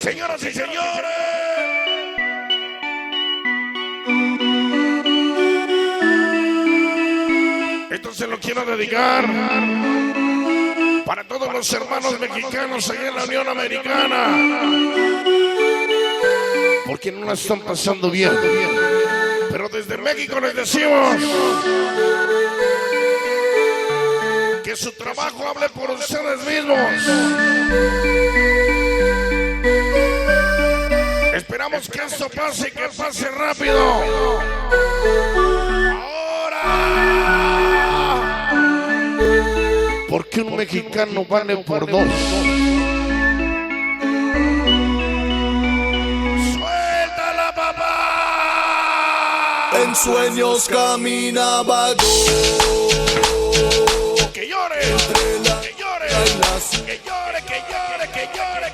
Señoras y señores, esto se lo quiero dedicar para todos los hermanos mexicanos allá en la Unión Americana, porque no la están pasando bien. Pero desde México les decimos que su trabajo hable por ustedes mismos. Esperamos que esto pase y que pase rápido. Ahora, porque un mexicano vale por dos. ¡Suéltala, papá! En sueños caminaba yo. Que llore, Entre la que llore, y las que llore, que llore, que llore.